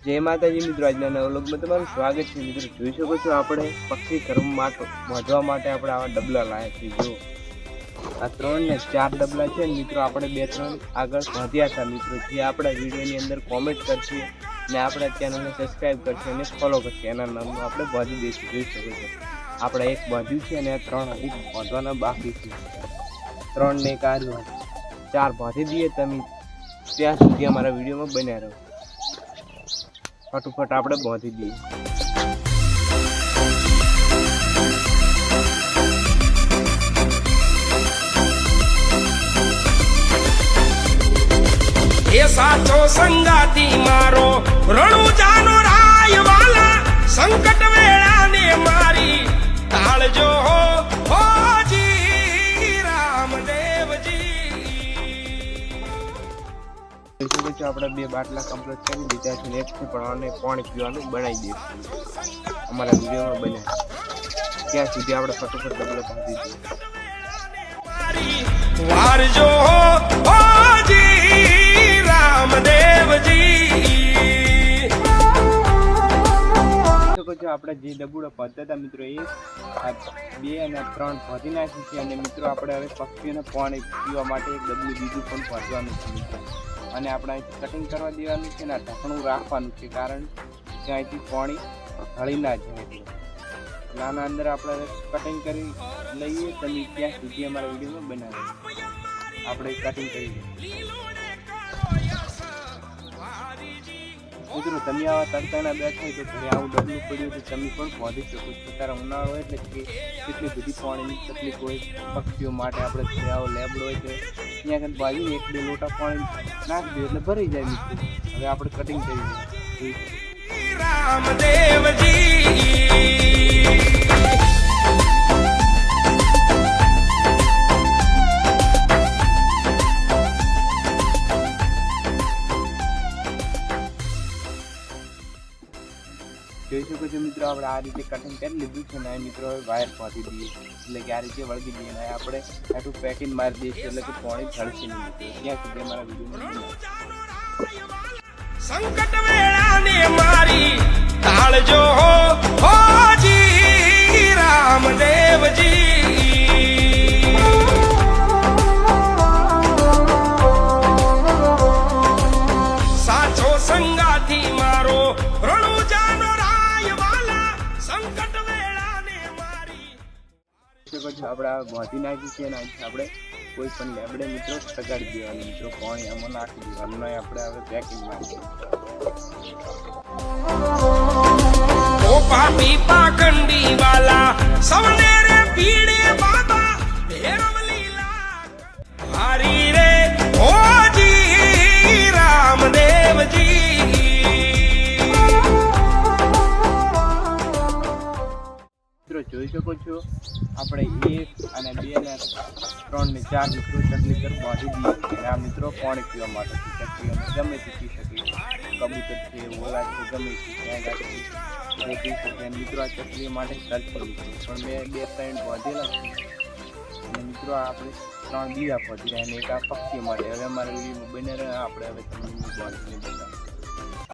जय माताजी मित्रों, आज नवा व्लॉगમાં તમારું સ્વાગત છે। મિત્રો જોઈ શકો છો આપણે પક્ષી ઘર બાંધવા માટે આપણે આવા ડબલા લાવ્યા છે। જો આ 3 ને 4 ડબલા છે મિત્રો, આપણે 2-3 આગળ બાંધ્યા હતા મિત્રો, જે આપણા વિડીયોની અંદર કોમેન્ટ કરશે ને આપણા ચેનલને સબસ્ક્રાઇબ કરશે અને ફોલો કરશે, એના નામનું આપણે બાંધી દઈશું। જોઈ શકો છો આપણે એક બાંધ્યું છે અને 3 હજી બાંધવાના બાકી છે। 3 ને 4 બાંધી દઈએ તમે, ત્યાં સુધી અમારા વિડીયોમાં બન્યા રહો। फटाफट આપણે બાંધી દઈએ। એ સાચો સંગાતી મારો રણુજાનો રાયવાલા, સંકટ વેળાને મારી તાળજો હોજી રામદેવજી। આપણે 2 બાટલા કમ્પ્લીટ કરી દીધા છે, નેક્સ્ટ પણ આને પાણી પીવાનું બનાવી દઈશું અમારા વિડીયોમાં બને, ત્યાં સુધી આપણે ફટાફટ ડબલો બાંધી દઈએ। વારજો હોજી રામદેવજી। આપણે જે ડબુડો બાંધતા હતા મિત્રો, એ 2 અને 3 બાંધી નાખી છે અને મિત્રો આપણે હવે પક્ષીઓને પાણી પીવા માટે એક ડબલું બીજું પણ બાંધવાનું છે મિત્રો, અને આપણે કટિંગ કરવા દેવાનું છે ને ઢાંકણું રાખવાનું છે, કારણ કે અહીંથી પાણી હળી ના જાય। એટલે નાના અંદર આપણે કટિંગ કરી લઈએ, તમે ત્યાં સુધી અમારા વિડીયોમાં બનાવીએ, આપણે કટિંગ કરી લઈએ। મિત્રો તમે આવા તડકાના બેઠા તો ઘરે આવું ડબલું પડ્યું તો તમે પણ બાંધી શકો છો। ત્યારે ઉનાળો હોય એટલે કે કેટલી બધી પાણીની તકલીફ હોય પક્ષીઓ માટે, આપણે ઘરે આવો લેબડો હોય તો ત્યાં કંઈ બાજુ 1-2 લોટા પાણી નાખી દે એટલે ભરી જાય મિત્રો। હવે આપણે કટિંગ કરી દઈએ રામદેવજી। જોઈ શકો છો મિત્રો, આપણે આ રીતે કટિંગ કરી લીધું છે ને મિત્રો હવે વાયર બાંધી દઈએ, એટલે કે આ રીતે વળગી દઈએ અને આપણે આટલું પેકિંગ મારી દઈશું, એટલે કે પાણી ઢળશે નહીં મિત્રો। ત્યાં સુધી અમારા વિડીયોમાં સંકટ વેળાને મારી તાળજો હોજી રામદેવજી। સાચો સંગાથી મારો રણુજાનો રાયવાલા, સંકટ વેળાને મારી। આપણે આ બાંધી નાખી છે અને આપણે કોઈ પણ લેબડે મિત્રો સગાડી દેવાનું મિત્રો, પાણી આમાં નાખી દેવાનું, આપણે હવે પેકિંગ મારી પાપી પાખંડી વાલા સવને રે પીડે બાબા ભેરવ લીલા હારી રે હોજી રામદેવજી। મિત્રો જોઈ શકો છો આપણે 1 અને 2 ને 3 ને 4 મિત્રો ચકલી ઘર બાંધી દઈએ, અને આ મિત્રો પાણી પીવા માટે ચકલી અમે ગમે તે પી શકીએ, કબૂતર છે, ઓલા છે, ગમે તે ત્યાં ગાડી પી શકે મિત્રો। આ ચકલી માટે ખર્ચ પણ મેં 2-3 બાંધેલા છે અને મિત્રો આપણે 3 બીજા બાંધી રહ્યા અને એક આ પક્ષી માટે। હવે અમારા વિડીયોમાં બને રહે, આપણે હવે તમને બાંધીને બતાવીએ।